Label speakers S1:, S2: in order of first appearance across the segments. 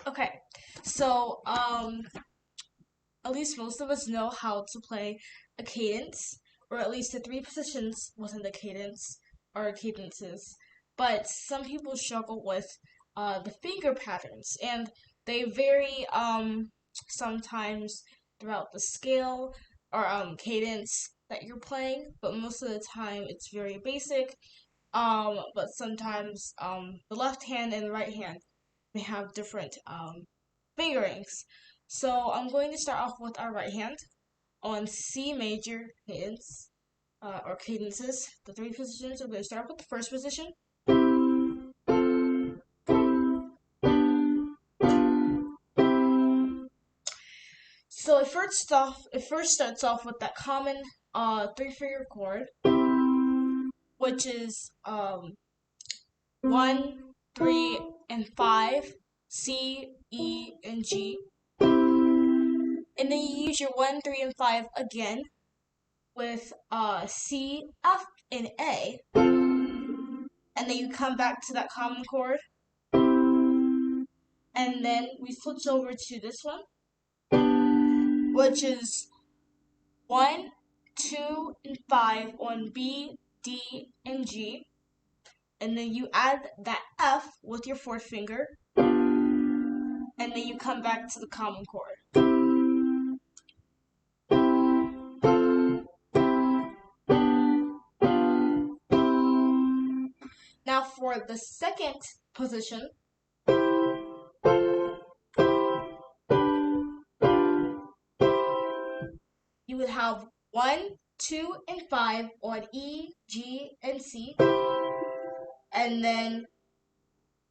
S1: Okay, so at least most of us know how to play a cadence, or at least the three positions within the cadence are cadences. But some people struggle with the finger patterns, and they vary sometimes throughout the scale or cadence that you're playing. But most of the time, it's very basic. But sometimes the left hand and the right hand may have different fingerings. So I'm going to start off with our right hand on C major cadence or cadences. The three positions. I'm going to start with the first position. So it first starts off with that common three finger chord, which is 1, 3, and 5, C, E, and G. And then you use your 1, 3, and 5 again with C, F, and A. And then you come back to that common chord. And then we switch over to this one, which is 1, 2, and 5 on B, D, and G. And then you add that F with your fourth finger. And then you come back to the common chord. Now for the second position, you would have 1, 2, and 5 on E, G, and C. And then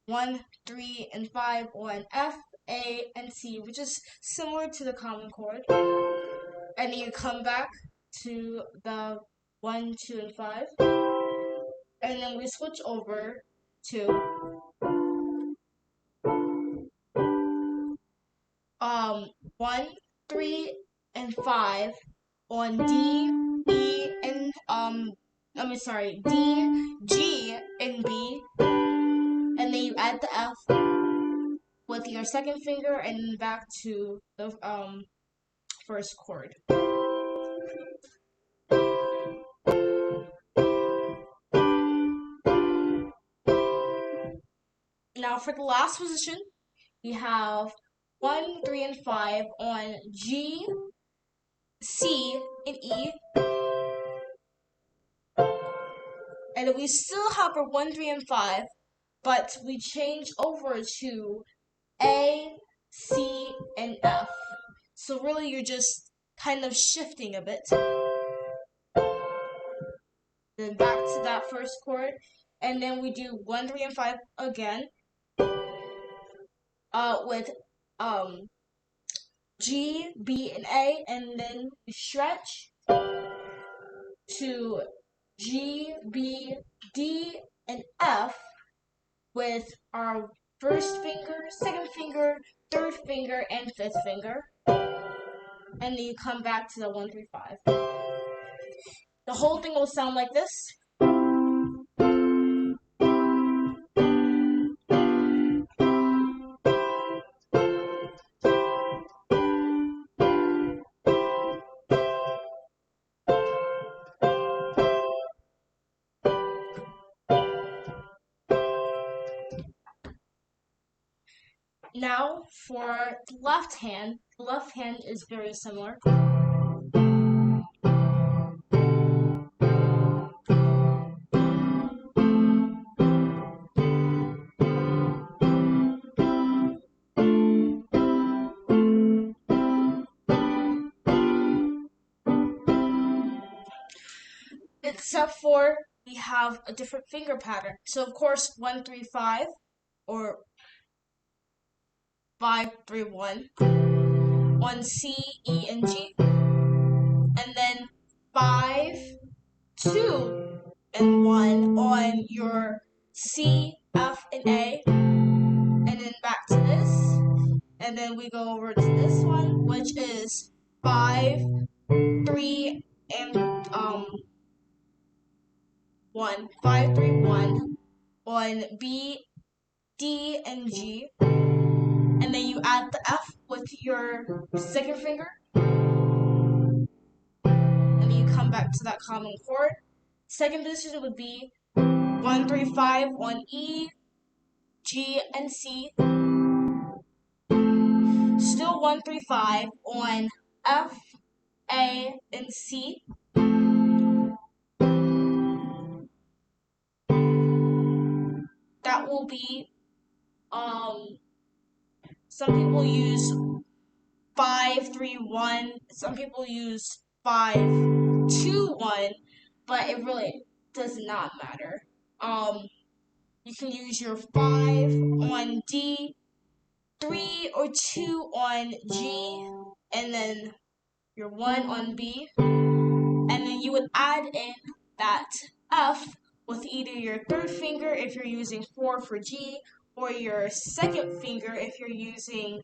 S1: 1, 3, and 5 on F, A, and C, which is similar to the common chord. And then you come back to the 1, 2, and 5. And then we switch over to 1, 3, and 5 on D, E, and D, G, and B. And then you add the F with your second finger and back to the first chord. Now for the last position, we have 1, 3, and 5 on G, C, and E. And we still have our 1, 3, and 5, but we change over to A, C, and F. So really you're just kind of shifting a bit. Then back to that first chord. And then we do 1, 3, and 5 again. With G, B, and A, and then we stretch to G, B, D, and F with our first finger, second finger, third finger, and fifth finger. And then you come back to the 1, 3, 5. The whole thing will sound like this. Now for the left hand is very similar. Except for we have a different finger pattern. So of course 1, 3, 5 or 5, 3, 1 on C, E, and G. And then 5, 2, and 1 on your C, F, and A. And then back to this. And then we go over to this one, which is 5, 3, and 1. 5, 3, 1 on B, D, and G. and then you add the F with your second finger, and then you come back to that common chord. Second position would be 1, 3, 5 on E, G, and C. Still 1, 3, 5 on F, A, and C. That will be, some people use 5, 3, 1. Some people use 5, 2, 1, but it really does not matter. You can use your 5 on D, 3 or 2 on G, and then your 1 on B. And then you would add in that F with either your third finger if you're using 4 for G, or your second finger if you're using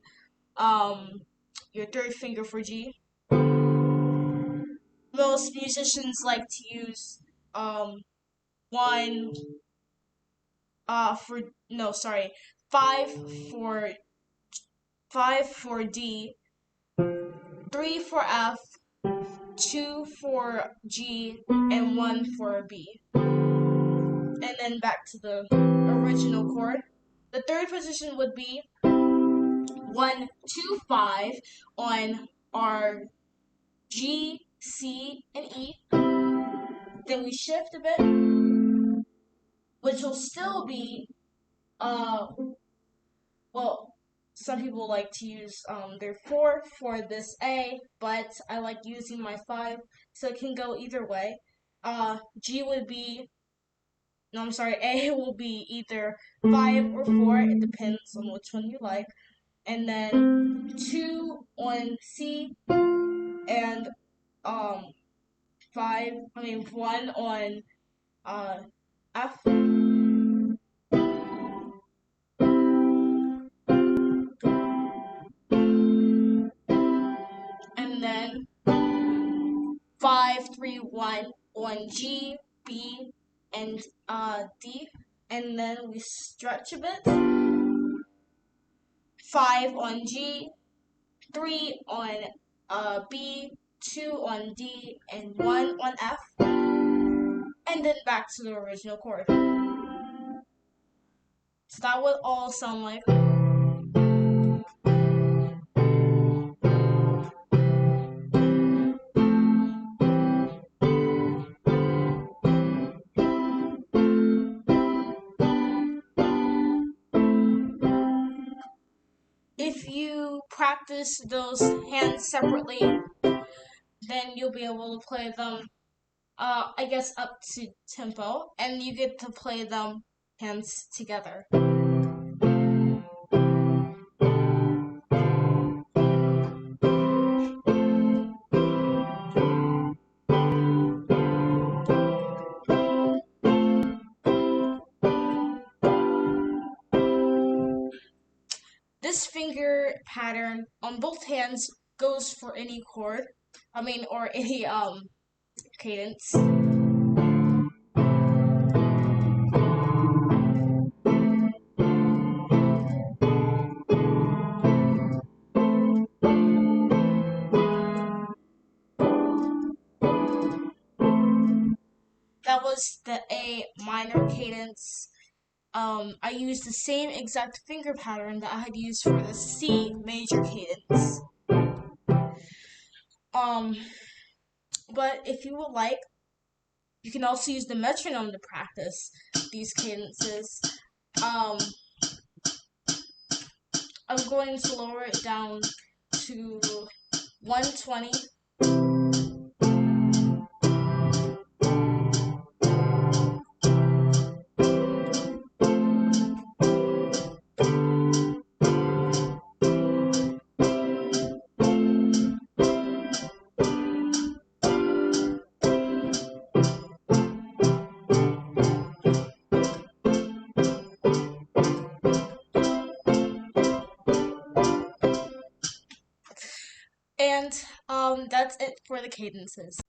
S1: your third finger for G. Most musicians like to use 1 for no sorry 5 for 5 for D, 3 for F, 2 for G, and 1 for B. And then back to the original chord. The third position would be 1, 2, 5 on our G, C, and E. Then we shift a bit, which will still be, well, some people like to use their 4 for this A, but I like using my 5, so it can go either way. G would be, no, I'm sorry, A will be either 5 or 4, it depends on which one you like. And then 2 on C, and 1 on F. And then 5, 3, 1 on G, B, and D. And then we stretch a bit. 5 on G, 3 on B, 2 on D, and 1 on F. And then back to the original chord. So that would all sound like. If you practice those hands separately, then you'll be able to play them, I guess, up to tempo, and you get to play them hands together. This finger pattern on both hands goes for any chord, or any cadence. That was the A minor cadence. I used the same exact finger pattern that I had used for the C major cadence. But if you would like, you can also use the metronome to practice these cadences. I'm going to lower it down to 120. And that's it for the cadences.